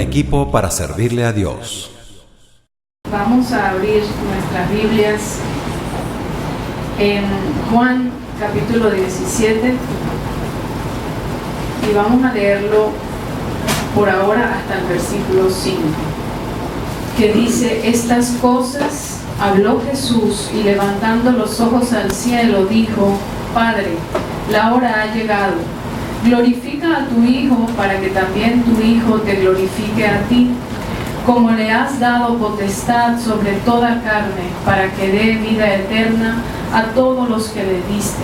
equipo para servirle a Dios. Vamos a abrir nuestras Biblias en Juan capítulo 17 y vamos a leerlo por ahora hasta el versículo 5, que dice: estas cosas habló Jesús y levantando los ojos al cielo dijo: Padre, la hora ha llegado, glorifica a tu Hijo para que también tu Hijo te glorifique a ti, como le has dado potestad sobre toda carne, para que dé vida eterna a todos los que le diste.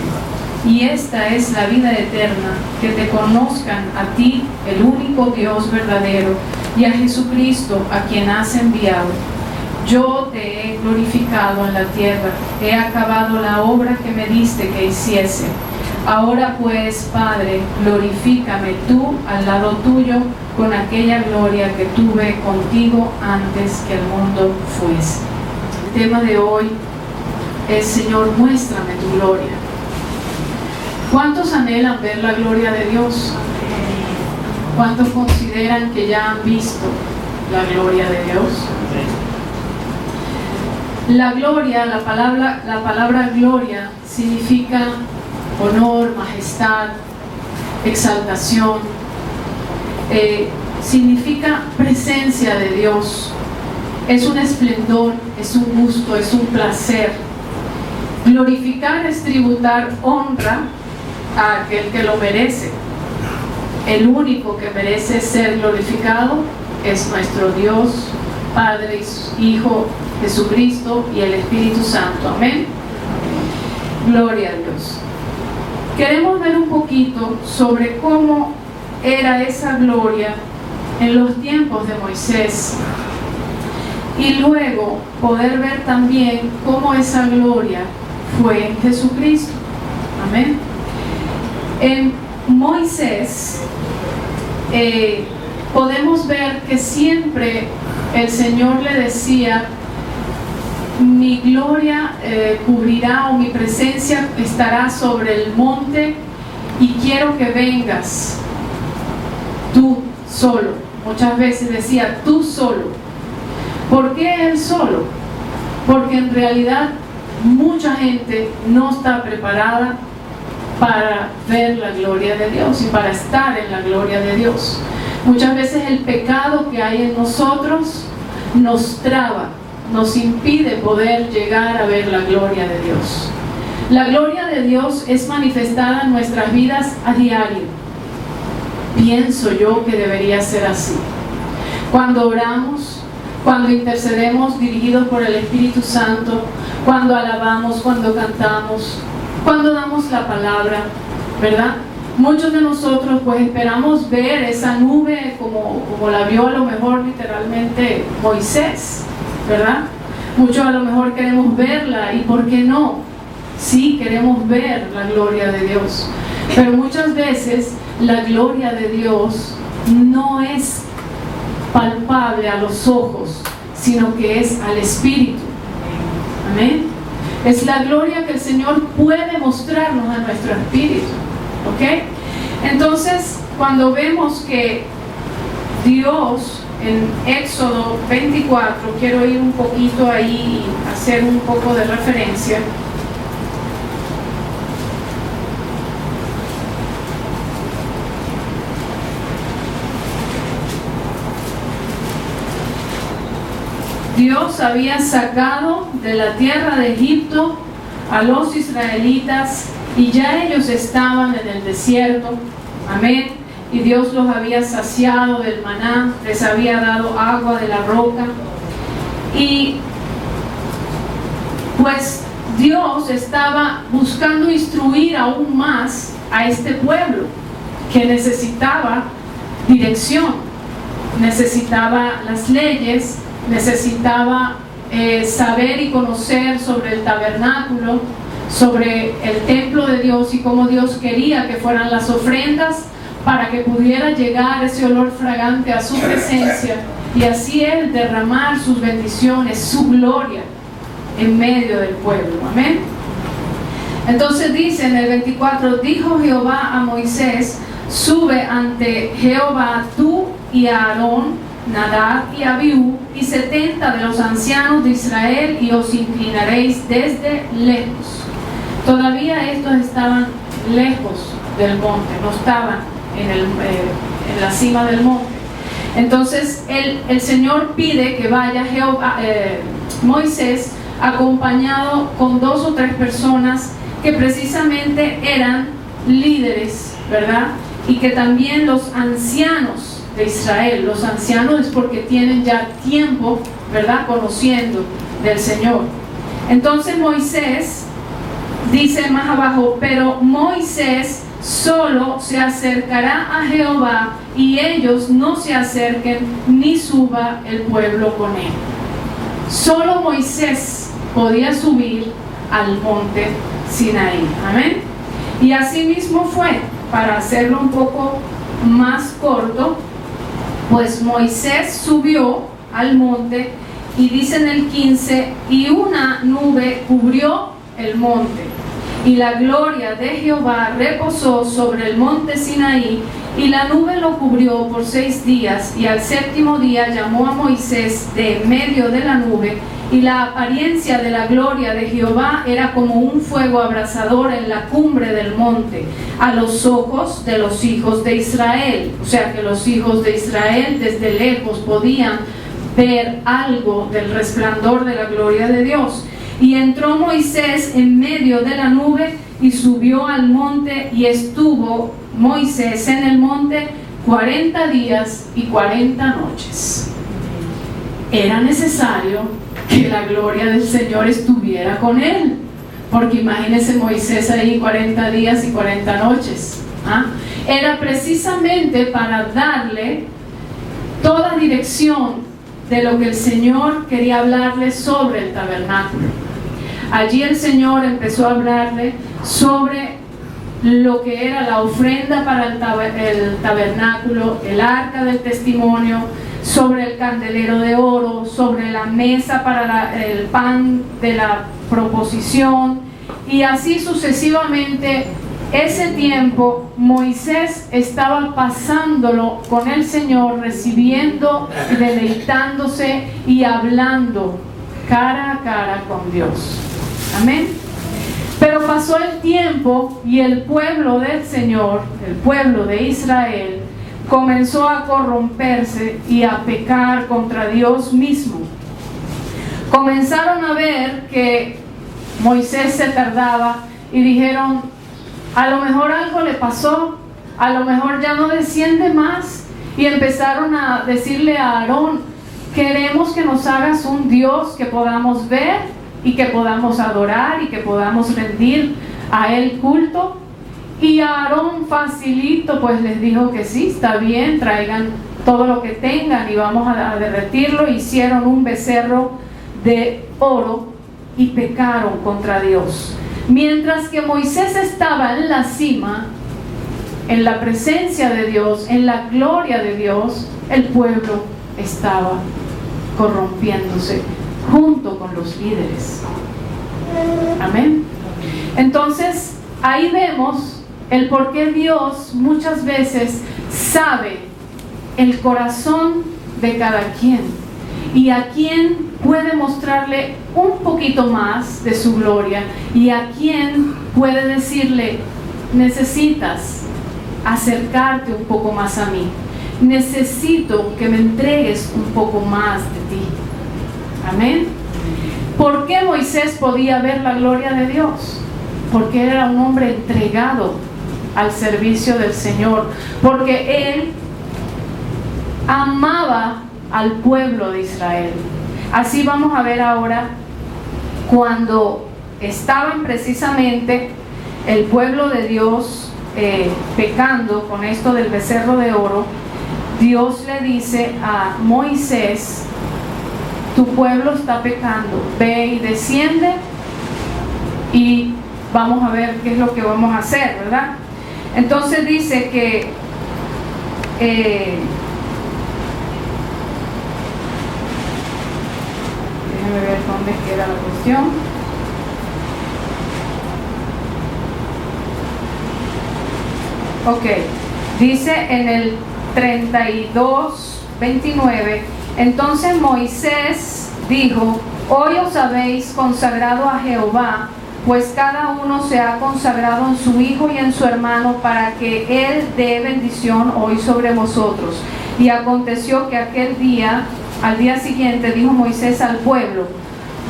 Y esta es la vida eterna, que te conozcan a ti, el único Dios verdadero, y a Jesucristo, a quien has enviado. Yo te he glorificado en la tierra, he acabado la obra que me diste que hiciese. Ahora pues, Padre, glorifícame tú al lado tuyo con aquella gloria que tuve contigo antes que el mundo fuese. El tema de hoy es: Señor, muéstrame tu gloria. ¿Cuántos anhelan ver la gloria de Dios? ¿Cuántos consideran que ya han visto la gloria de Dios? La gloria, la palabra gloria significa honor, majestad, exaltación, significa presencia de Dios. Es un esplendor, es un gusto, es un placer. Glorificar es tributar honra a aquel que lo merece. El único que merece ser glorificado es nuestro Dios, Padre, Hijo, Jesucristo y el Espíritu Santo. Amén. Gloria a Dios. Queremos ver un poquito sobre cómo era esa gloria en los tiempos de Moisés, y luego poder ver también cómo esa gloria fue en Jesucristo. Amén. En Moisés podemos ver que siempre el Señor le decía: mi gloria cubrirá, o mi presencia estará sobre el monte, y quiero que vengas tú solo. Muchas veces decía tú solo. ¿Por qué él solo? Porque en realidad mucha gente no está preparada para ver la gloria de Dios y para estar en la gloria de Dios. Muchas veces el pecado que hay en nosotros nos traba, nos impide poder llegar a ver la gloria de Dios. La gloria de Dios es manifestada en nuestras vidas a diario. Pienso yo que debería ser así. Cuando oramos, cuando intercedemos dirigidos por el Espíritu Santo, cuando alabamos, cuando cantamos, cuando damos la palabra, ¿verdad? Muchos de nosotros pues esperamos ver esa nube como la vio a lo mejor literalmente Moisés, ¿verdad? Muchos a lo mejor queremos verla, y ¿por qué no? Sí, queremos ver la gloria de Dios, pero muchas veces la gloria de Dios no es palpable a los ojos, sino que es al Espíritu. Amén. Es la gloria que el Señor puede mostrarnos a nuestro espíritu. ¿Ok? Entonces, cuando vemos que Dios en Éxodo 24, quiero ir un poquito ahí y hacer un poco de referencia. Dios había sacado de la tierra de Egipto a los israelitas, y ya ellos estaban en el desierto. Amén. Y Dios los había saciado del maná, les había dado agua de la roca. Y pues Dios estaba buscando instruir aún más a este pueblo, que necesitaba dirección, necesitaba las leyes, necesitaba saber y conocer sobre el tabernáculo, sobre el templo de Dios, y cómo Dios quería que fueran las ofrendas para que pudiera llegar ese olor fragante a su presencia, y así Él derramar sus bendiciones, su gloria en medio del pueblo. Amén. Entonces dice en el 24: dijo Jehová a Moisés: sube ante Jehová tú y a Aarón Nadab y Abiú, y 70 de los ancianos de Israel, y os inclinaréis desde lejos. Todavía estos estaban lejos del monte, no estaban en la cima del monte. Entonces el Señor pide que vaya Moisés acompañado con 2 o 3 personas que precisamente eran líderes, ¿verdad? Y que también los ancianos de Israel, los ancianos es porque tienen ya tiempo, ¿verdad?, conociendo del Señor. Entonces Moisés dice más abajo, pero Moisés solo se acercará a Jehová, y ellos no se acerquen ni suba el pueblo con él. Solo Moisés podía subir al monte Sinaí. Amén. Y así mismo fue. Para hacerlo un poco más corto, pues Moisés subió al monte, y dice en el 15, y una nube cubrió el monte, y la gloria de Jehová reposó sobre el monte Sinaí, y la nube lo cubrió por 6 días, y al 7º día llamó a Moisés de en medio de la nube, y la apariencia de la gloria de Jehová era como un fuego abrasador en la cumbre del monte, a los ojos de los hijos de Israel. O sea que los hijos de Israel desde lejos podían ver algo del resplandor de la gloria de Dios. Y entró Moisés en medio de la nube y subió al monte, y estuvo Moisés en el monte 40 días y 40 noches. Era necesario que la gloria del Señor estuviera con él, porque imagínense Moisés ahí 40 días y 40 noches. Era precisamente para darle toda dirección de lo que el Señor quería hablarle sobre el tabernáculo. Allí el Señor empezó a hablarle sobre lo que era la ofrenda para el tabernáculo, el arca del testimonio, sobre el candelero de oro, sobre la mesa para el pan de la proposición, y así sucesivamente. Ese tiempo Moisés estaba pasándolo con el Señor, recibiendo, deleitándose y hablando cara a cara con Dios. Amén. Pero pasó el tiempo, y el pueblo del Señor, el pueblo de Israel, comenzó a corromperse y a pecar contra Dios mismo. Comenzaron a ver que Moisés se tardaba, y dijeron, a lo mejor algo le pasó, a lo mejor ya no desciende más. Y empezaron a decirle a Aarón, queremos que nos hagas un Dios que podamos ver y que podamos adorar y que podamos rendir a él culto. Y Aarón facilito pues les dijo que sí, está bien, traigan todo lo que tengan y vamos a derretirlo. Hicieron un becerro de oro y pecaron contra Dios. Mientras que Moisés estaba en la cima, en la presencia de Dios, en la gloria de Dios, el pueblo estaba corrompiéndose junto con los líderes. Amén. Entonces ahí vemos el por qué Dios muchas veces sabe el corazón de cada quien, y a quién puede mostrarle un poquito más de su gloria, y a quién puede decirle, necesitas acercarte un poco más a mí, necesito que me entregues un poco más de ti. Amén. ¿Por qué Moisés podía ver la gloria de Dios? Porque era un hombre entregado al servicio del Señor, porque él amaba al pueblo de Israel. Así vamos a ver ahora, cuando estaban precisamente el pueblo de Dios pecando con esto del becerro de oro, Dios le dice a Moisés, tu pueblo está pecando, ve y desciende y vamos a ver qué es lo que vamos a hacer, ¿verdad? Entonces dice que déjenme ver dónde queda la cuestión. Ok, dice en el 32, 29. Entonces Moisés dijo: hoy os habéis consagrado a Jehová, pues cada uno se ha consagrado en su hijo y en su hermano, para que él dé bendición hoy sobre vosotros. Y aconteció que al día siguiente, dijo Moisés al pueblo: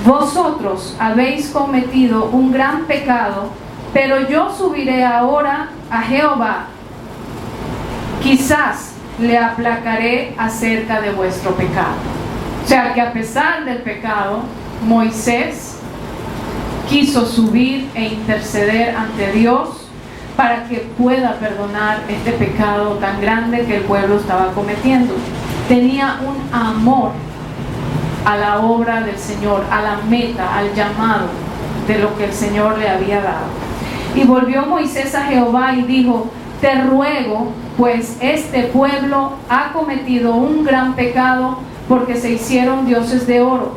vosotros habéis cometido un gran pecado, pero yo subiré ahora a Jehová, quizás le aplacaré acerca de vuestro pecado. O sea que a pesar del pecado, Moisés quiso subir e interceder ante Dios para que pueda perdonar este pecado tan grande que el pueblo estaba cometiendo. Tenía un amor a la obra del Señor, a la meta, al llamado de lo que el Señor le había dado. Y volvió Moisés a Jehová y dijo: te ruego, pues este pueblo ha cometido un gran pecado, porque se hicieron dioses de oro,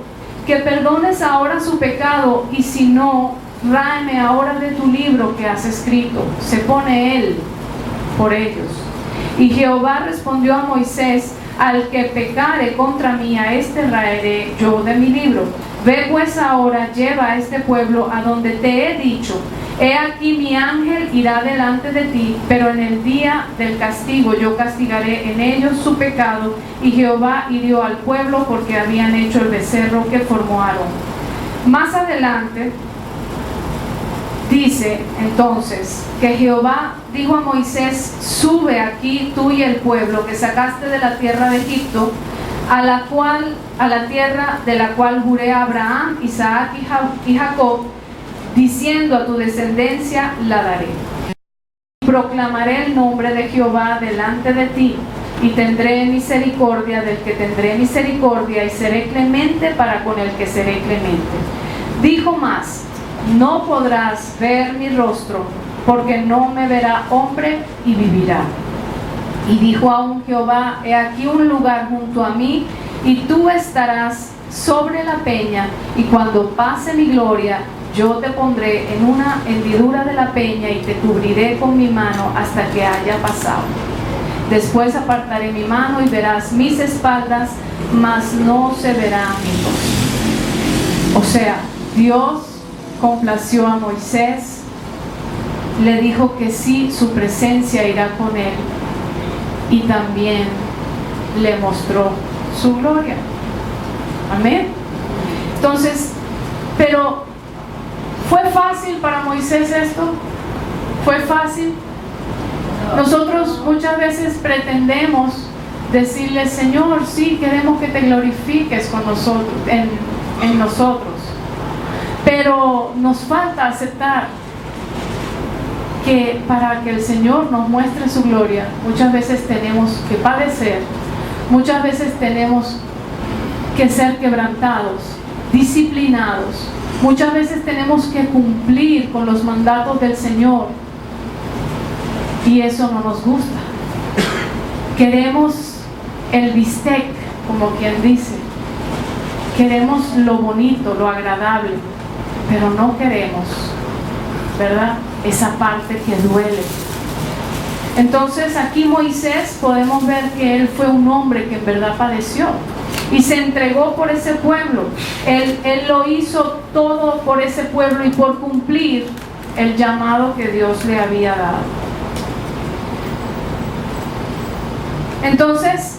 que perdones ahora su pecado, y si no, tráeme ahora de tu libro que has escrito. Se pone él por ellos. Y Jehová respondió a Moisés: al que pecare contra mí, a este raeré yo de mi libro. Ve pues ahora, lleva a este pueblo a donde te he dicho. He aquí mi ángel irá delante de ti, pero en el día del castigo yo castigaré en ellos su pecado. Y Jehová hirió al pueblo porque habían hecho el becerro que formó Aarón. Más adelante dice entonces que Jehová dijo a Moisés: sube aquí tú y el pueblo que sacaste de la tierra de Egipto, a la tierra de la cual juré a Abraham, Isaac y Jacob, diciendo: a tu descendencia la daré. Proclamaré el nombre de Jehová delante de ti, y tendré misericordia del que tendré misericordia, y seré clemente para con el que seré clemente. Dijo más: no podrás ver mi rostro, porque no me verá hombre y vivirá. Y dijo aún Jehová: he aquí un lugar junto a mí, y tú estarás sobre la peña, y cuando pase mi gloria, yo te pondré en una hendidura de la peña y te cubriré con mi mano hasta que haya pasado. Después apartaré mi mano y verás mis espaldas, mas no se verá mi rostro. O sea, Dios complació a Moisés, le dijo que sí, su presencia irá con él, y también le mostró su gloria. Amén. Entonces, pero ¿fue fácil para Moisés esto? ¿Fue fácil? Nosotros muchas veces pretendemos decirle: Señor, sí, queremos que te glorifiques con nosotros, en nosotros, pero nos falta aceptar que para que el Señor nos muestre su gloria, muchas veces tenemos que padecer, muchas veces tenemos que ser quebrantados, disciplinados. Muchas veces tenemos que cumplir con los mandatos del Señor, y eso no nos gusta. Queremos el bistec, como quien dice. Queremos lo bonito, lo agradable, pero no queremos, ¿verdad?, esa parte que duele. Entonces aquí Moisés podemos ver que él fue un hombre que en verdad padeció y se entregó por ese pueblo. Él lo hizo todo por ese pueblo y por cumplir el llamado que Dios le había dado. Entonces,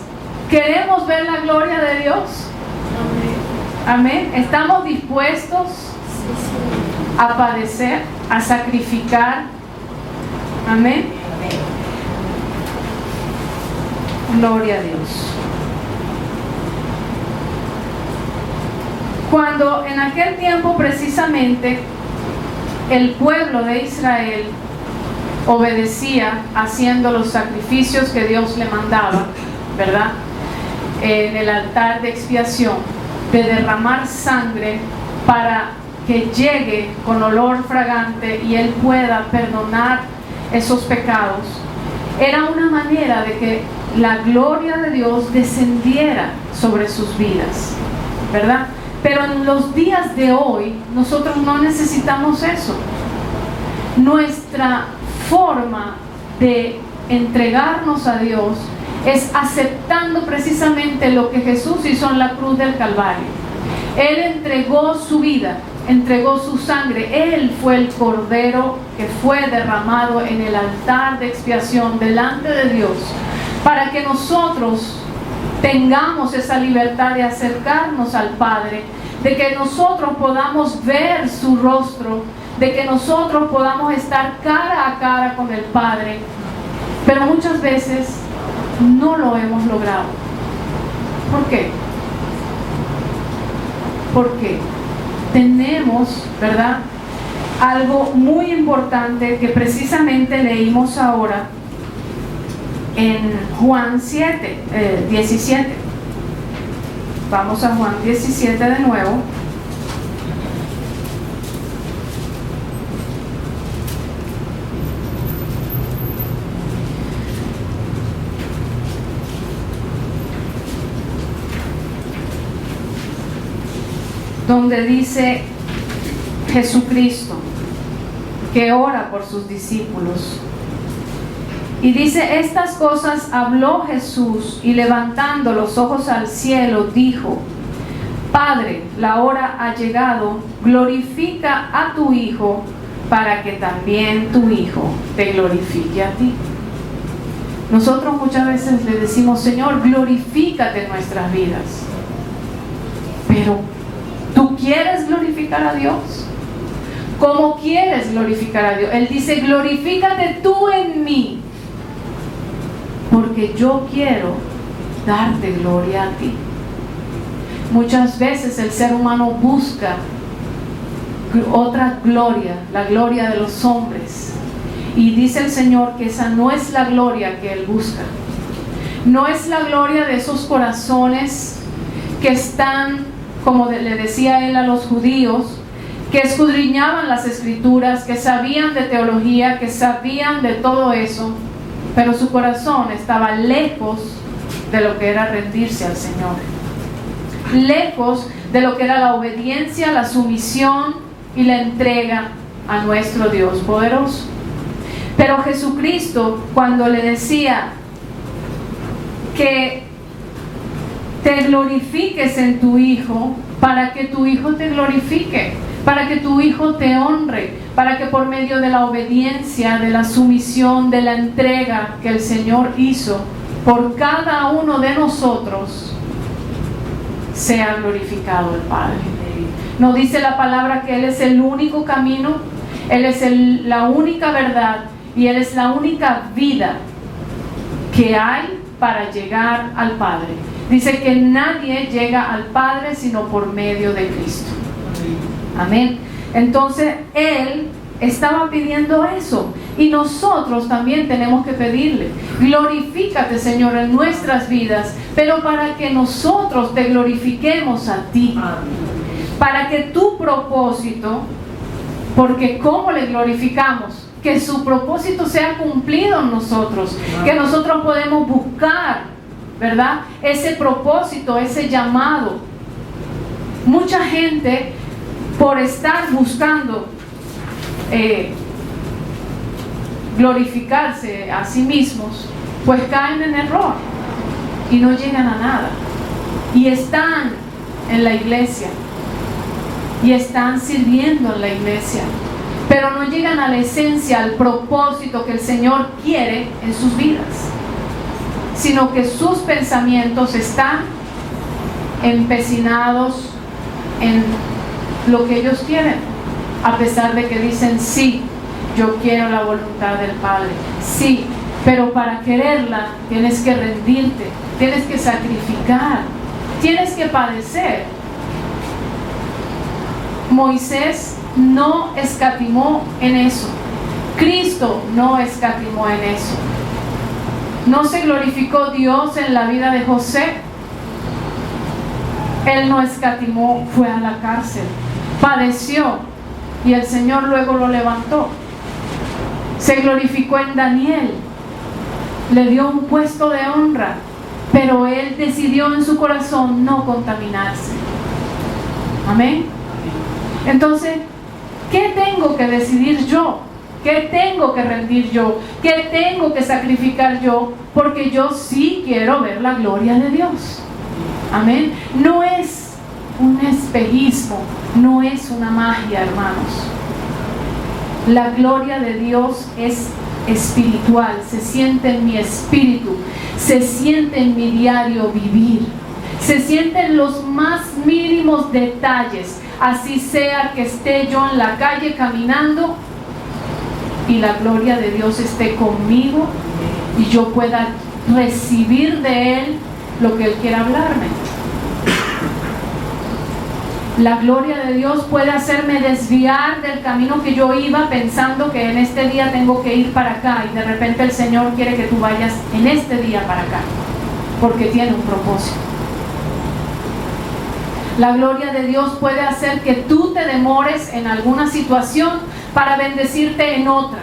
¿queremos ver la gloria de Dios? Amén. ¿Estamos dispuestos a padecer, a sacrificar? Amén. Gloria a Dios. Cuando en aquel tiempo precisamente el pueblo de Israel obedecía haciendo los sacrificios que Dios le mandaba, ¿verdad?, en el altar de expiación, de derramar sangre para que llegue con olor fragante y Él pueda perdonar esos pecados, era una manera de que la gloria de Dios descendiera sobre sus vidas, ¿verdad? Pero en los días de hoy nosotros no necesitamos eso. Nuestra forma de entregarnos a Dios es aceptando precisamente lo que Jesús hizo en la cruz del Calvario. Él entregó su vida, entregó su sangre. Él fue el cordero que fue derramado en el altar de expiación delante de Dios, para que nosotros tengamos esa libertad de acercarnos al Padre, de que nosotros podamos ver su rostro, de que nosotros podamos estar cara a cara con el Padre. Pero muchas veces no lo hemos logrado. ¿Por qué? Porque tenemos, ¿verdad?, algo muy importante que precisamente leímos ahora en Juan 17. Vamos a Juan 17 de nuevo. Donde dice Jesucristo que ora por sus discípulos. Y dice: estas cosas habló Jesús, y levantando los ojos al cielo dijo: Padre, la hora ha llegado, glorifica a tu Hijo, para que también tu Hijo te glorifique a ti. Nosotros muchas veces le decimos: Señor, glorifícate en nuestras vidas. Pero ¿tú quieres glorificar a Dios? ¿Cómo quieres glorificar a Dios? Él dice: glorifícate tú en mí, porque yo quiero darte gloria a ti. Muchas veces el ser humano busca otra gloria, la gloria de los hombres. Y dice el Señor que esa no es la gloria que Él busca. No es la gloria de esos corazones que están, como le decía Él a los judíos, que escudriñaban las Escrituras, que sabían de teología, que sabían de todo eso, pero su corazón estaba lejos de lo que era rendirse al Señor, lejos de lo que era la obediencia, la sumisión y la entrega a nuestro Dios poderoso. Pero Jesucristo, cuando le decía que te glorifiques en tu Hijo, para que tu Hijo te glorifique, para que tu Hijo te honre, para que por medio de la obediencia, de la sumisión, de la entrega que el Señor hizo por cada uno de nosotros, sea glorificado el Padre. Nos dice la palabra que Él es el único camino, Él es la única verdad y Él es la única vida que hay para llegar al Padre. Dice que nadie llega al Padre sino por medio de Cristo. Amén. Entonces Él estaba pidiendo eso, y nosotros también tenemos que pedirle: glorifícate, Señor, en nuestras vidas, pero para que nosotros te glorifiquemos a ti, para que tu propósito, porque ¿cómo le glorificamos? Que su propósito sea cumplido en nosotros, que nosotros podemos buscar, ¿verdad?, ese propósito, ese llamado. Mucha gente, por estar buscando glorificarse a sí mismos, pues caen en error y no llegan a nada, y están en la iglesia y están sirviendo en la iglesia, pero no llegan a la esencia, al propósito que el Señor quiere en sus vidas, sino que sus pensamientos están empecinados en lo que ellos quieren, a pesar de que dicen: sí, yo quiero la voluntad del Padre, sí, pero para quererla tienes que rendirte, tienes que sacrificar, tienes que padecer. Moisés no escatimó en eso, Cristo no escatimó en eso. No se glorificó Dios en la vida de José. Él no escatimó, fue a la cárcel, padeció, y el Señor luego lo levantó. Se glorificó en Daniel, le dio un puesto de honra, pero él decidió en su corazón no contaminarse. Amén. Entonces, ¿qué tengo que decidir yo? ¿Qué tengo que rendir yo? ¿Qué tengo que sacrificar yo? Porque yo sí quiero ver la gloria de Dios. Amén. No es un espejismo, no es una magia, hermanos. La gloria de Dios es espiritual, se siente en mi espíritu, se siente en mi diario vivir, se siente en los más mínimos detalles, así sea que esté yo en la calle caminando y la gloria de Dios esté conmigo y yo pueda recibir de Él lo que Él quiera hablarme. La gloria de Dios puede hacerme desviar del camino que yo iba pensando que en este día tengo que ir para acá y de repente el Señor quiere que tú vayas en este día para acá porque tiene un propósito. La gloria de Dios puede hacer que tú te demores en alguna situación para bendecirte en otra.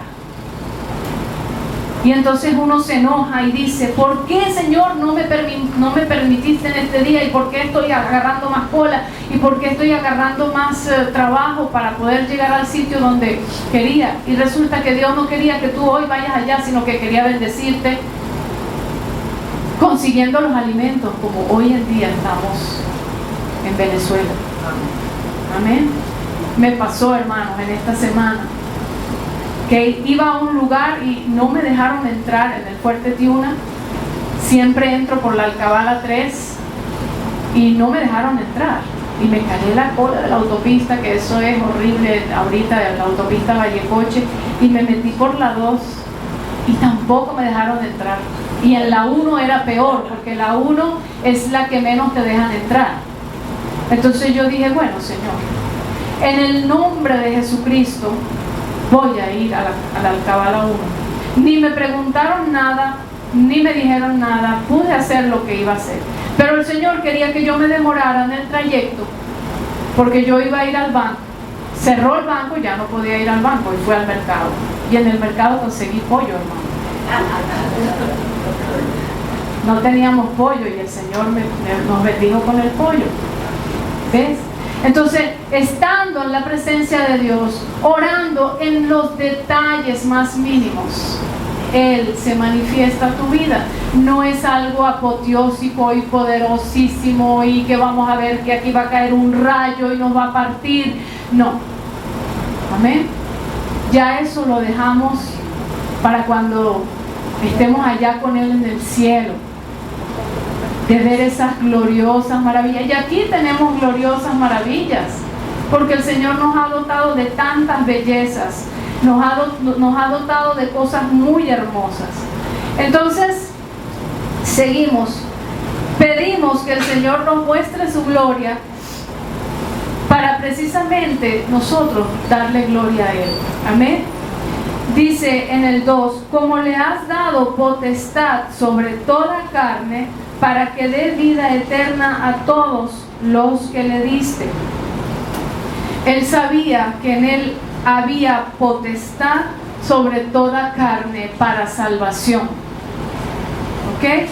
Y entonces uno se enoja y dice, ¿por qué, Señor, no me permitiste en este día? ¿Y por qué estoy agarrando más cola? ¿Y por qué estoy agarrando más trabajo para poder llegar al sitio donde quería? Y resulta que Dios no quería que tú hoy vayas allá, sino que quería bendecirte consiguiendo los alimentos, como hoy en día estamos en Venezuela. Amén. Me pasó, hermanos, en esta semana que iba a un lugar y no me dejaron entrar en el Fuerte Tiuna. Siempre entro por la Alcabala 3 y no me dejaron entrar y me caí en la cola de la autopista, que eso es horrible ahorita, de la autopista Vallecoche, y me metí por la 2 y tampoco me dejaron entrar. Y en la 1 era peor, porque la 1 es la que menos te dejan entrar. Entonces yo dije, bueno, Señor, en el nombre de Jesucristo voy a ir a la Alcabala 1. Ni me preguntaron nada, ni me dijeron nada, pude hacer lo que iba a hacer. Pero el Señor quería que yo me demorara en el trayecto, porque yo iba a ir al banco. Cerró el banco, ya no podía ir al banco y fui al mercado. Y en el mercado conseguí pollo, hermano. No teníamos pollo y el Señor nos bendijo con el pollo. ¿Ves? Entonces, estando en la presencia de Dios, orando en los detalles más mínimos, Él se manifiesta a tu vida. No es algo apoteósico y poderosísimo y que vamos a ver que aquí va a caer un rayo y nos va a partir. No. Amén. Ya eso lo dejamos para cuando estemos allá con Él en el cielo, de ver esas gloriosas maravillas. Y aquí tenemos gloriosas maravillas, porque el Señor nos ha dotado de tantas bellezas, nos ha dotado de cosas muy hermosas. Entonces, seguimos, pedimos que el Señor nos muestre su gloria para precisamente nosotros darle gloria a Él. Amén. Dice en el 2, como le has dado potestad sobre toda carne, para que dé vida eterna a todos los que le diste. Él sabía que en Él había potestad sobre toda carne para salvación. ¿Ok?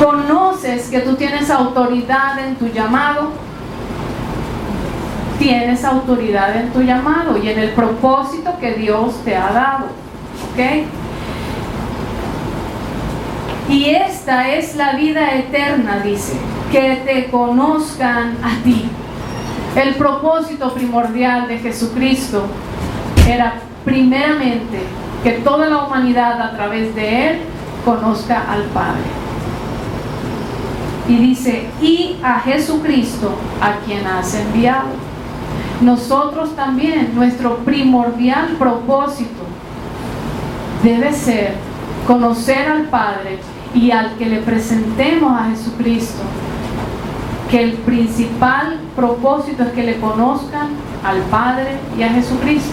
¿Conoces que tú tienes autoridad en tu llamado? Tienes autoridad en tu llamado y en el propósito que Dios te ha dado. ¿Ok? Y esta es la vida eterna, dice, que te conozcan a ti. El propósito primordial de Jesucristo era primeramente que toda la humanidad a través de Él conozca al Padre. Y dice, y a Jesucristo a quien has enviado. Nosotros también, nuestro primordial propósito debe ser conocer al Padre y al que le presentemos a Jesucristo, que el principal propósito es que le conozcan al Padre y a Jesucristo.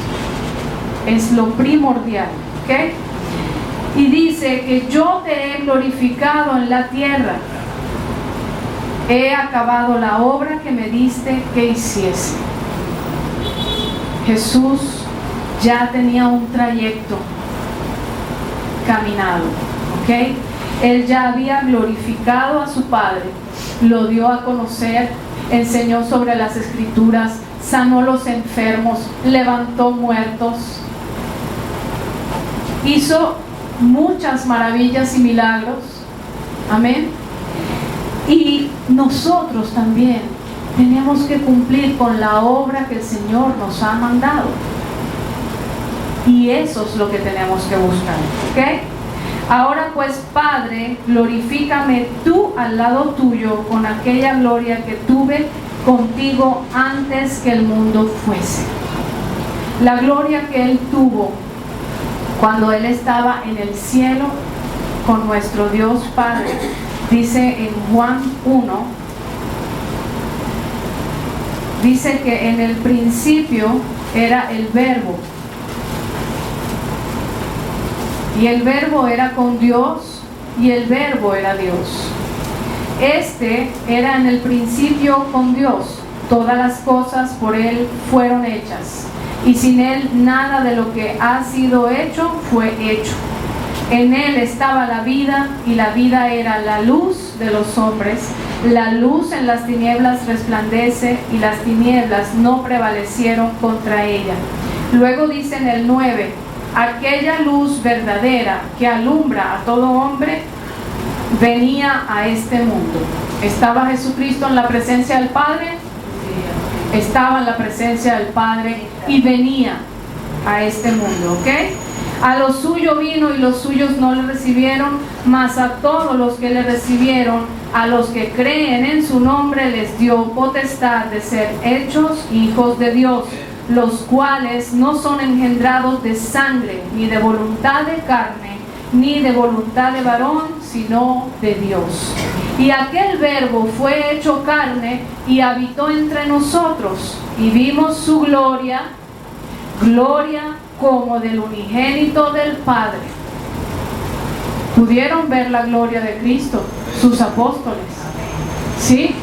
Es lo primordial, ¿ok? Y dice que yo te he glorificado en la tierra, he acabado la obra que me diste que hiciese. Jesús ya tenía un trayecto caminado, ¿ok? Él ya había glorificado a su Padre, lo dio a conocer, enseñó sobre las Escrituras, sanó los enfermos, levantó muertos. hizo muchas maravillas y milagros. Amén. Y nosotros también tenemos que cumplir con la obra que el Señor nos ha mandado. Y eso es lo que tenemos que buscar, ¿ok? Ahora pues, Padre, glorifícame tú al lado tuyo con aquella gloria que tuve contigo antes que el mundo fuese. La gloria que Él tuvo cuando Él estaba en el cielo con nuestro Dios Padre. Dice en Juan 1, dice que en el principio era el Verbo, y el Verbo era con Dios, y el Verbo era Dios. Este era en el principio con Dios. Todas las cosas por Él fueron hechas, y sin Él nada de lo que ha sido hecho fue hecho. En Él estaba la vida, y la vida era la luz de los hombres. La luz en las tinieblas resplandece, y las tinieblas no prevalecieron contra ella. Luego dice en el 9, aquella luz verdadera que alumbra a todo hombre venía a este mundo. ¿Estaba Jesucristo en la presencia del Padre? Estaba en la presencia del Padre y venía a este mundo, ¿ok? A lo suyo vino y los suyos no le recibieron, mas a todos los que le recibieron, a los que creen en su nombre, les dio potestad de ser hechos hijos de Dios, los cuales no son engendrados de sangre, ni de voluntad de carne, ni de voluntad de varón, sino de Dios. Y aquel Verbo fue hecho carne y habitó entre nosotros, y vimos su gloria, gloria como del unigénito del Padre. ¿Pudieron ver la gloria de Cristo, sus apóstoles? ¿Sí?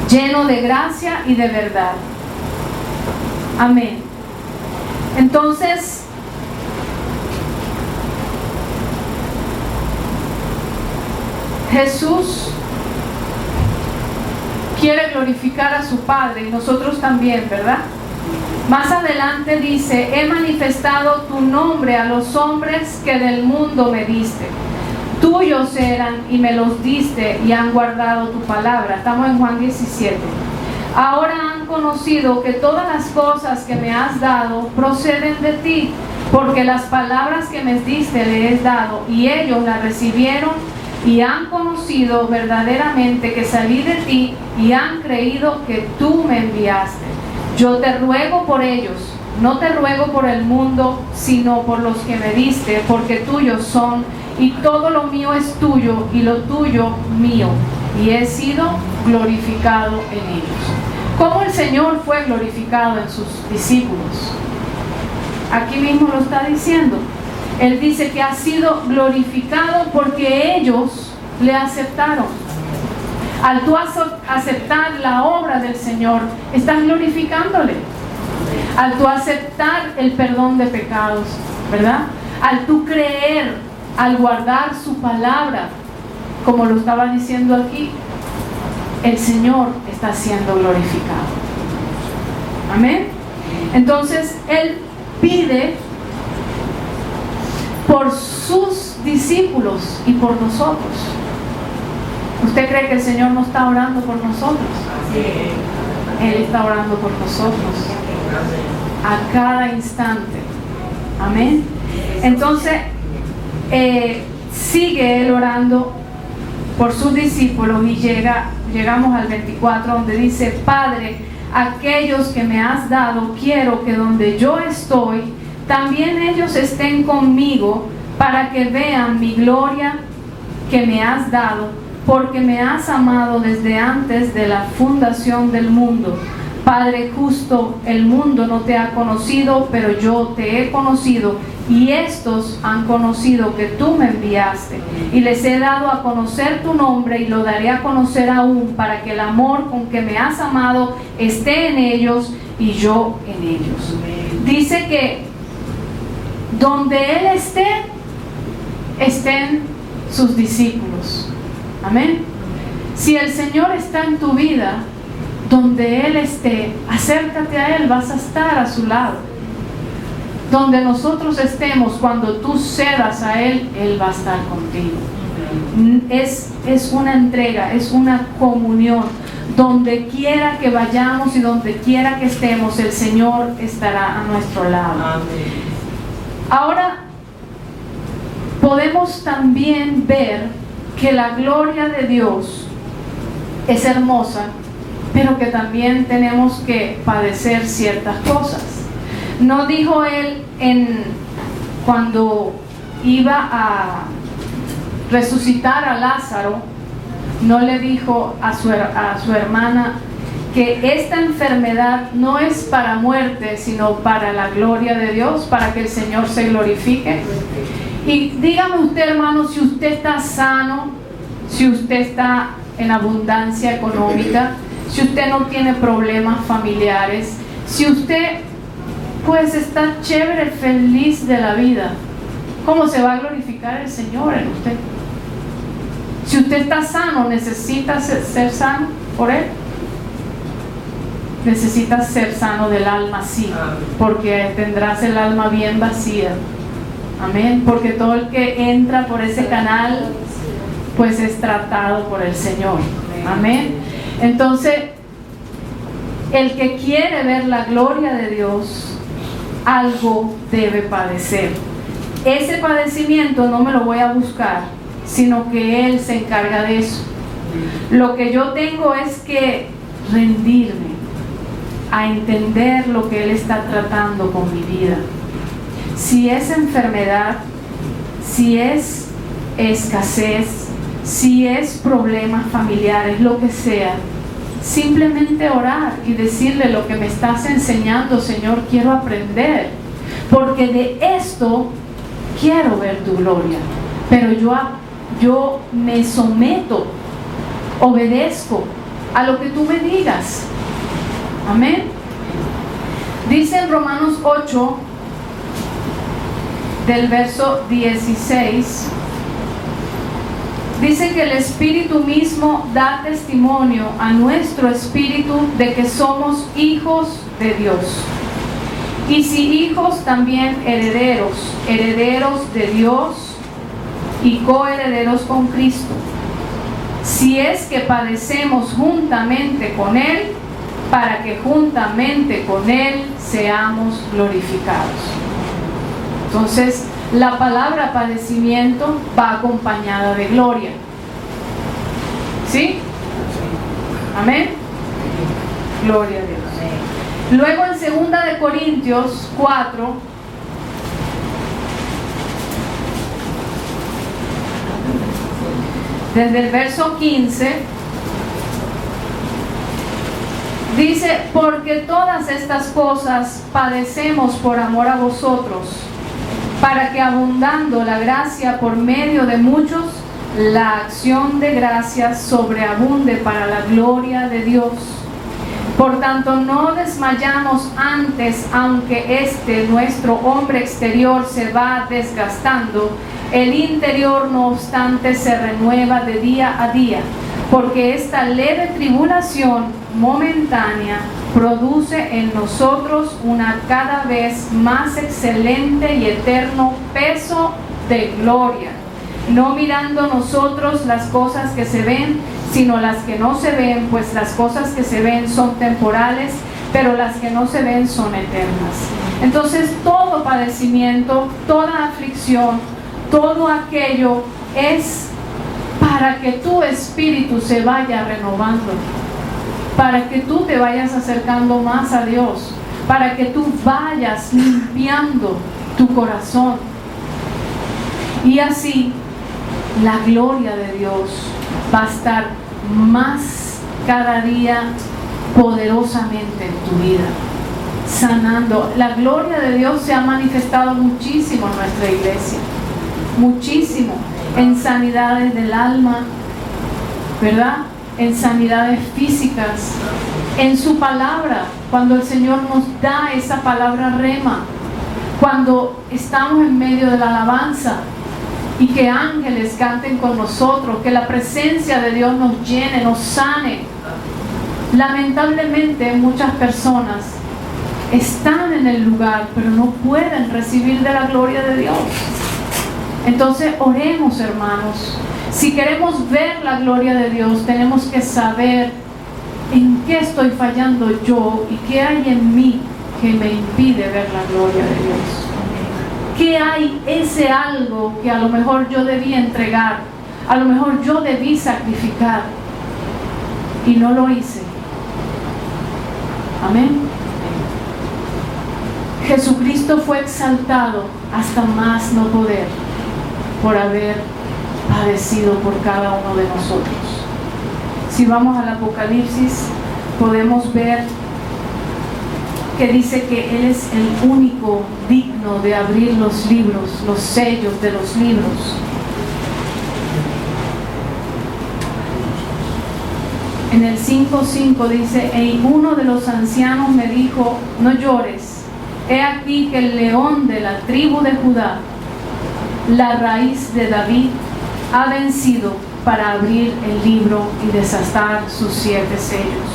Lleno de gracia y de verdad. Amén. Entonces, Jesús quiere glorificar a su Padre, y nosotros también, ¿verdad? Más adelante dice, he manifestado tu nombre a los hombres que del mundo me diste. Tuyos eran y me los diste y han guardado tu palabra. Estamos en Juan 17. Ahora han conocido que todas las cosas que me has dado proceden de ti, porque las palabras que me diste les he dado y ellos las recibieron y han conocido verdaderamente que salí de ti y han creído que tú me enviaste. Yo te ruego por ellos, no te ruego por el mundo, sino por los que me diste, porque tuyos son, y todo lo mío es tuyo, y lo tuyo mío, y he sido glorificado en ellos. ¿Cómo el Señor fue glorificado en sus discípulos? Aquí mismo lo está diciendo. Él dice que ha sido glorificado porque ellos le aceptaron. Al tú aceptar la obra del Señor, estás glorificándole. Al tú aceptar el perdón de pecados, ¿verdad? Al tú creer, al guardar su palabra, como lo estaba diciendo aquí, el Señor está siendo glorificado. Amén. Entonces, Él pide por sus discípulos y por nosotros. ¿Usted cree que el Señor no está orando por nosotros? Él está orando por nosotros a cada instante. Amén. Entonces, sigue Él orando por sus discípulos y llegamos al 24, donde dice, Padre, aquellos que me has dado, quiero que donde yo estoy, también ellos estén conmigo, para que vean mi gloria que me has dado, porque me has amado desde antes de la fundación del mundo. Padre justo, el mundo no te ha conocido, pero yo te he conocido, y estos han conocido que tú me enviaste, y les he dado a conocer tu nombre, y lo daré a conocer aún, para que el amor con que me has amado esté en ellos y yo en ellos. Dice que donde Él esté, estén sus discípulos. Amén. Si el Señor está en tu vida, donde Él esté, acércate a Él, vas a estar a su lado. Donde nosotros estemos, cuando tú cedas a Él, Él va a estar contigo. Es una entrega, es una comunión. Donde quiera que vayamos y donde quiera que estemos, el Señor estará a nuestro lado. Ahora, podemos también ver que la gloria de Dios es hermosa, pero que también tenemos que padecer ciertas cosas. ¿No dijo Él cuando iba a resucitar a Lázaro, no le dijo a su hermana que esta enfermedad no es para muerte, sino para la gloria de Dios, para que el Señor se glorifique? Y dígame usted, hermano, si usted está sano, si usted está en abundancia económica, si usted no tiene problemas familiares, si usted pues está chévere, feliz de la vida, ¿cómo se va a glorificar el Señor en usted? Si usted está sano, ¿necesita ser sano por Él? Necesitas ser sano del alma, sí, porque tendrás el alma bien vacía. Amén, porque todo el que entra por ese canal, pues es tratado por el Señor. Amén. Entonces, el que quiere ver la gloria de Dios, algo debe padecer. Ese padecimiento no me lo voy a buscar, sino que Él se encarga de eso. Lo que yo tengo es que rendirme a entender lo que Él está tratando con mi vida. Si es enfermedad, si es escasez, si es problemas familiares, lo que sea, simplemente orar y decirle lo que me estás enseñando, Señor, quiero aprender, porque de esto quiero ver tu gloria, pero yo me someto, obedezco a lo que tú me digas. Amén. Dice en Romanos 8, del verso 16, dice que el Espíritu mismo da testimonio a nuestro espíritu de que somos hijos de Dios. Y si hijos, también herederos, herederos de Dios y coherederos con Cristo. Si es que padecemos juntamente con Él, para que juntamente con Él seamos glorificados. Entonces, la palabra padecimiento va acompañada de gloria. ¿Sí? Amén. Gloria a Dios. Luego en 2 de Corintios 4, desde el verso 15, dice: porque todas estas cosas padecemos por amor a vosotros, para que abundando la gracia por medio de muchos, la acción de gracias sobreabunde para la gloria de Dios. Por tanto, no desmayamos antes, aunque nuestro hombre exterior se va desgastando, el interior no obstante se renueva de día a día, porque esta leve tribulación momentánea produce en nosotros una cada vez más excelente y eterno peso de gloria, no mirando nosotros las cosas que se ven, sino las que no se ven, pues las cosas que se ven son temporales, pero las que no se ven son eternas. Entonces, todo padecimiento, toda aflicción, todo aquello es para que tu espíritu se vaya renovando, para que tú te vayas acercando más a Dios, para que tú vayas limpiando tu corazón. Y así, la gloria de Dios va a estar más cada día poderosamente en tu vida, sanando. La gloria de Dios se ha manifestado muchísimo en nuestra iglesia, muchísimo, en sanidades del alma, ¿verdad? En sanidades físicas, en su palabra, cuando el Señor nos da esa palabra rema, cuando estamos en medio de la alabanza y que ángeles canten con nosotros, que la presencia de Dios nos llene, nos sane. Lamentablemente muchas personas están en el lugar, pero no pueden recibir de la gloria de Dios. Entonces oremos, hermanos. Si queremos ver la gloria de Dios, tenemos que saber en qué estoy fallando yo y qué hay en mí que me impide ver la gloria de Dios. ¿Qué hay ese algo que a lo mejor yo debí entregar? A lo mejor yo debí sacrificar y no lo hice. Amén. Jesucristo fue exaltado hasta más no poder por haber padecido por cada uno de nosotros. Si vamos al Apocalipsis, podemos ver que dice que Él es el único digno de abrir los libros, los sellos de los libros. En el 5:5 dice: y uno de los ancianos me dijo, no llores, he aquí que el león de la tribu de Judá, la raíz de David, ha vencido para abrir el libro y desatar sus 7 sellos.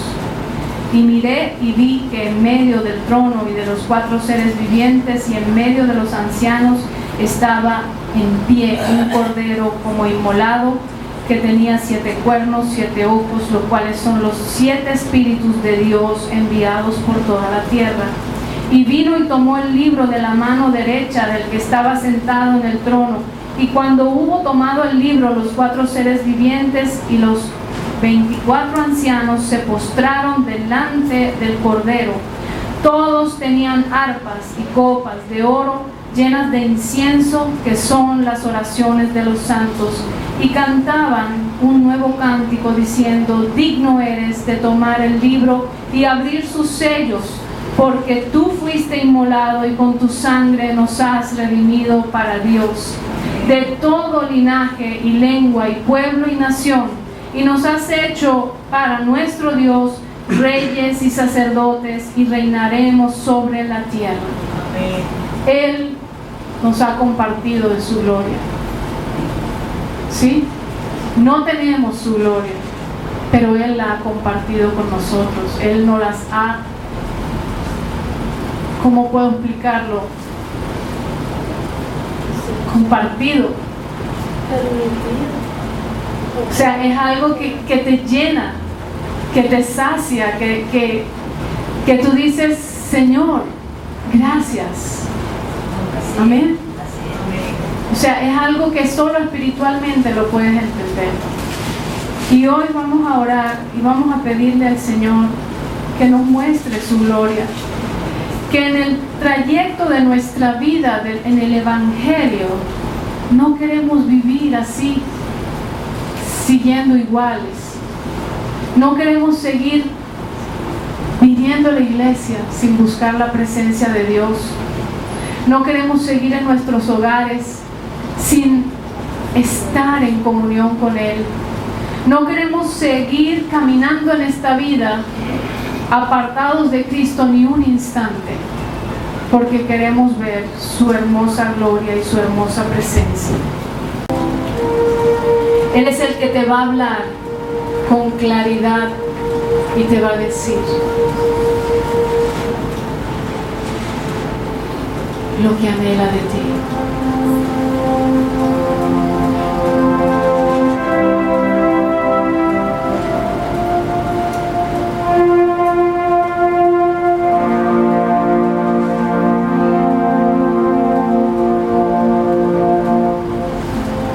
Y miré y vi que en medio del trono y de los 4 seres vivientes y en medio de los ancianos estaba en pie un cordero como inmolado, que tenía 7 cuernos, 7 ojos, los cuales son los 7 espíritus de Dios enviados por toda la tierra. Y vino y tomó el libro de la mano derecha del que estaba sentado en el trono. Y cuando hubo tomado el libro, los 4 seres vivientes y los 24 ancianos se postraron delante del Cordero. Todos tenían arpas y copas de oro llenas de incienso, que son las oraciones de los santos, y cantaban un nuevo cántico diciendo: digno eres de tomar el libro y abrir sus sellos, porque tú fuiste inmolado y con tu sangre nos has redimido para Dios, de todo linaje y lengua y pueblo y nación, y nos has hecho para nuestro Dios reyes y sacerdotes, y reinaremos sobre la tierra. Amén. Él nos ha compartido de su gloria. ¿Sí? No tenemos su gloria, pero Él la ha compartido con nosotros. Él nos las ha, ¿cómo puedo explicarlo? Compartido. O sea, es algo que te llena, que te sacia, que tú dices: Señor, gracias. Amén. O sea, es algo que solo espiritualmente lo puedes entender. Y hoy vamos a orar y vamos a pedirle al Señor que nos muestre su gloria. Que en el trayecto de nuestra vida, en el Evangelio, no queremos vivir así, siguiendo iguales. No queremos seguir viniendo a la iglesia sin buscar la presencia de Dios. No queremos seguir en nuestros hogares sin estar en comunión con Él. No queremos seguir caminando en esta vida apartados de Cristo ni un instante, porque queremos ver su hermosa gloria y su hermosa presencia. Él es el que te va a hablar con claridad y te va a decir lo que anhela de ti.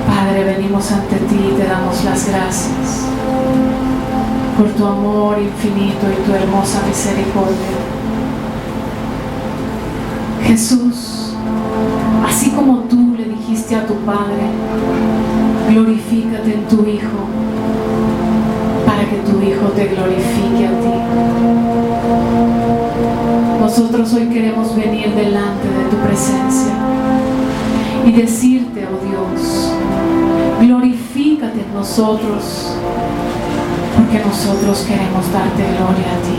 Padre, venimos ante ti y te damos las gracias por tu amor infinito y tu hermosa misericordia. Jesús, así como tú le dijiste a tu Padre: glorifícate en tu Hijo, para que tu Hijo te glorifique a ti. Nosotros hoy queremos venir delante de tu presencia y decirte: oh Dios, glorifícate en nosotros, porque nosotros queremos darte gloria a ti.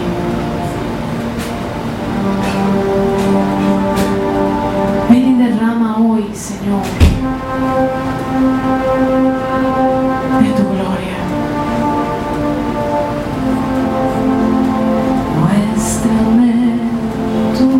Ven y derrama hoy, Señor, de tu gloria. Muéstrame tu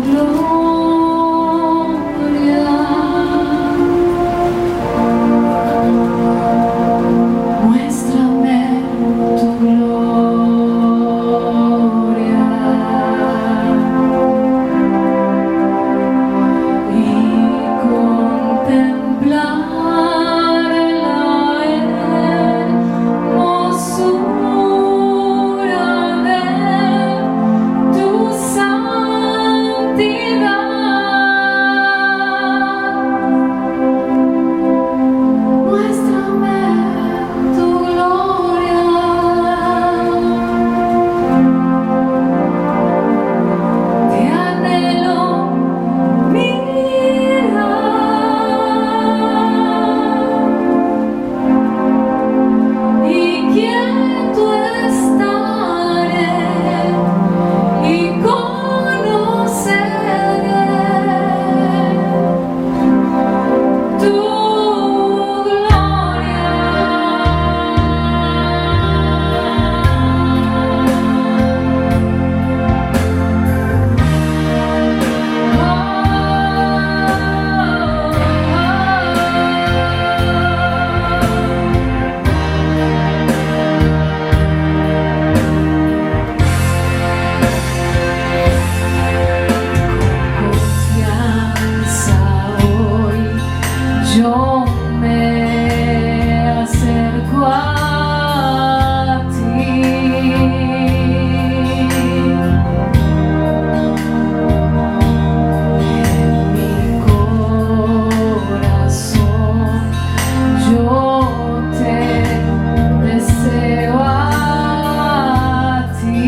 Yo me acerco a ti. En mi corazón yo te deseo a ti.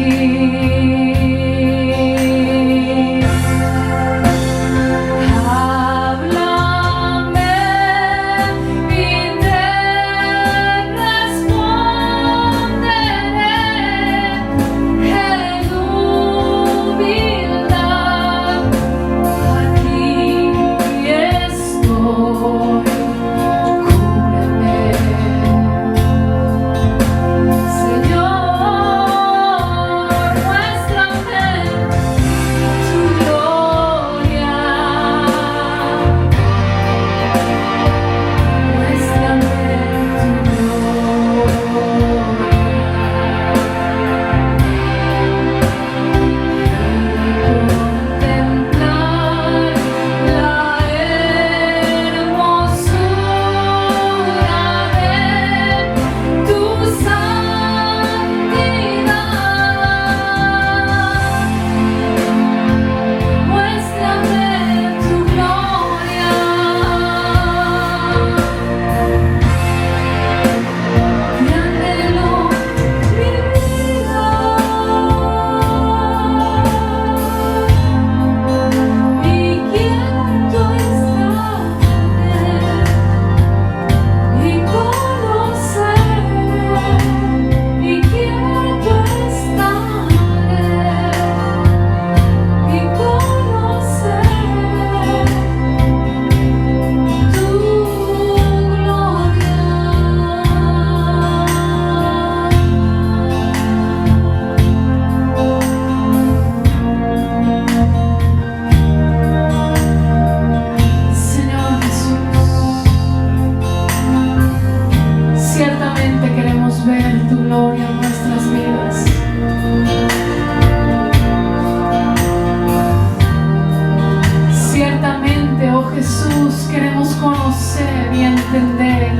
Jesús, queremos conocer y entender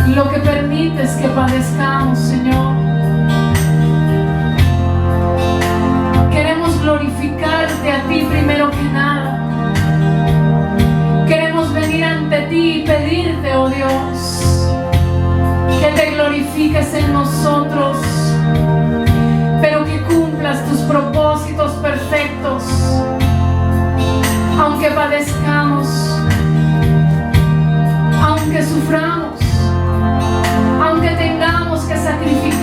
lo que permites que padezcamos, Señor. Queremos glorificarte a ti primero que nada. Queremos venir ante ti y pedirte, oh Dios, que te glorifiques en nosotros, pero que cumplas tus propósitos perfectos. Aunque padezcamos, aunque suframos, aunque tengamos que sacrificar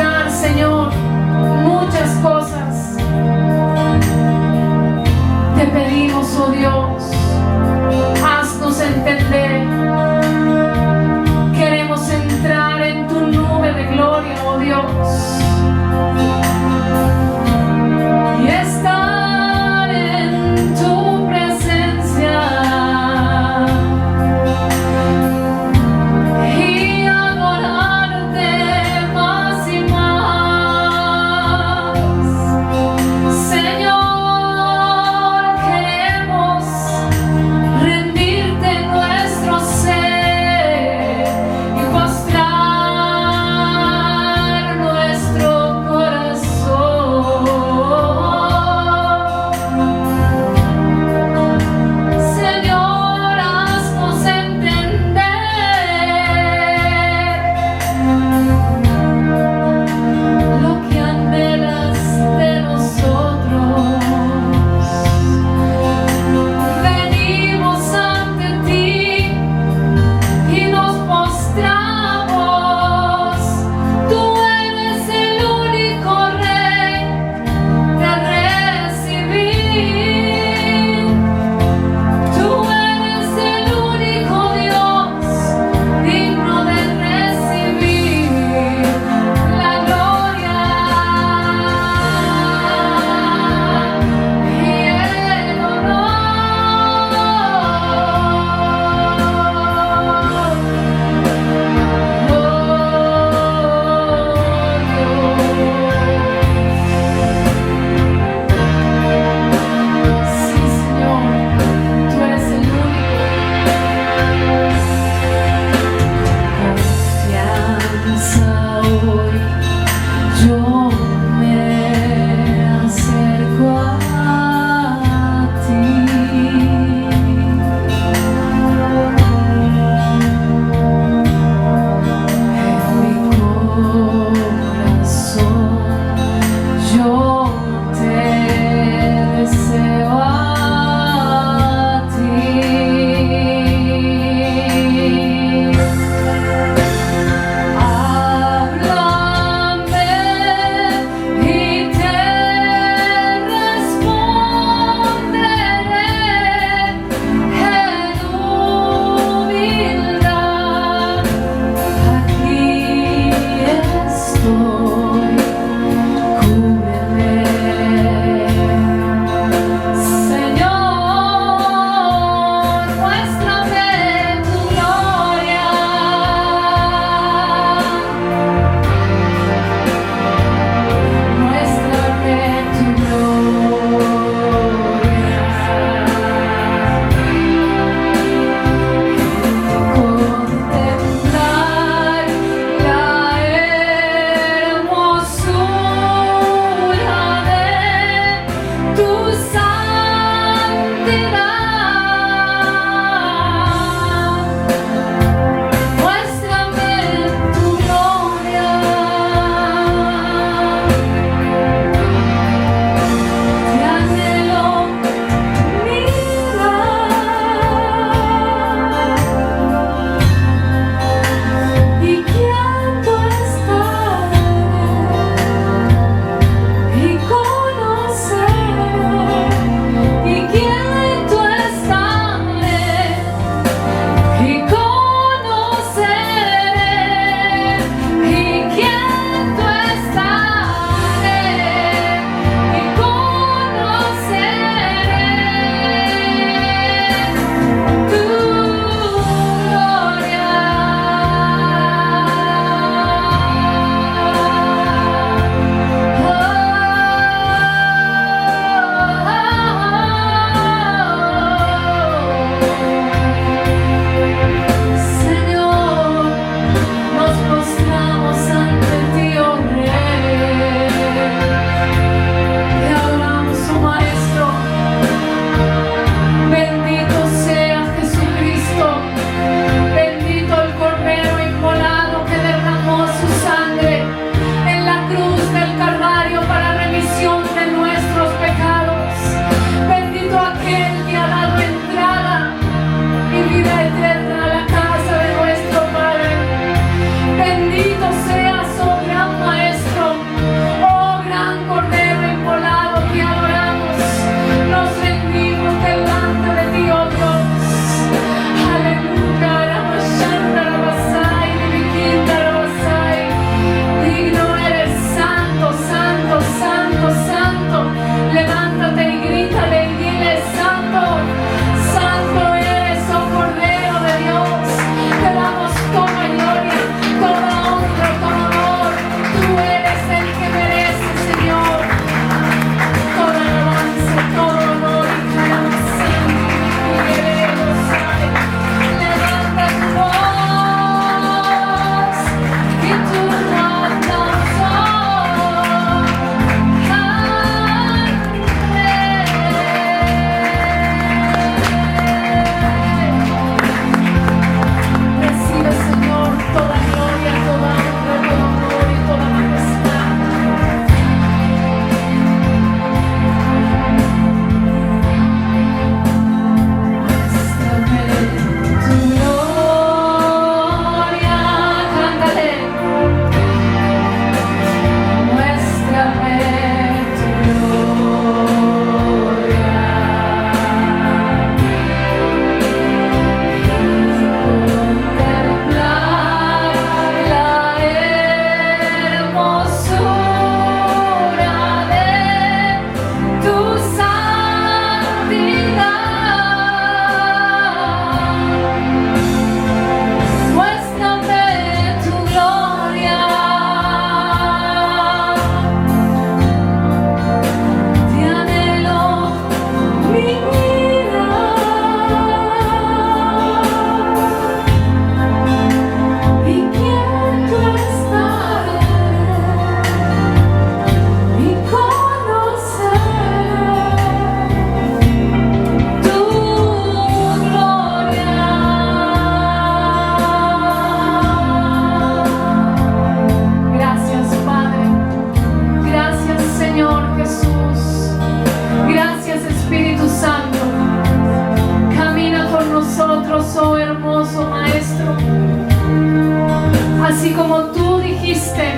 Así como tú dijiste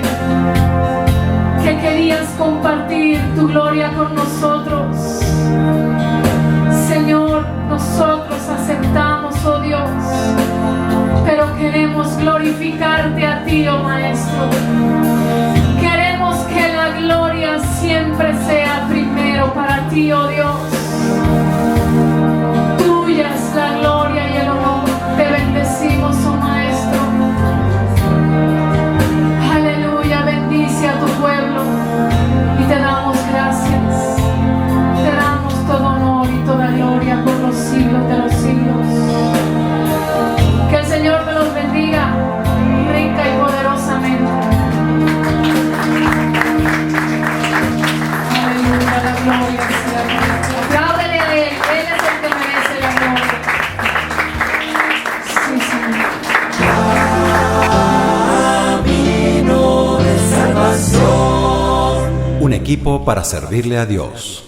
que querías compartir tu gloria con nosotros, Señor, nosotros aceptamos, oh Dios, pero queremos glorificarte a ti, oh Maestro. Queremos que la gloria siempre sea primero para ti, oh Dios. Tuya es la gloria y el honor. Te bendecimos, oh Maestro. Aleluya, bendice a tu pueblo y te damos gracias. Te damos todo honor y toda gloria por los siglos de los siglos. Que el Señor te los bendiga rica y poderosamente. Aleluya, la gloria sea a Cristo. Apláudele a Él, Él es el que merece la gloria. Sí, Señor. Un equipo para servirle a Dios.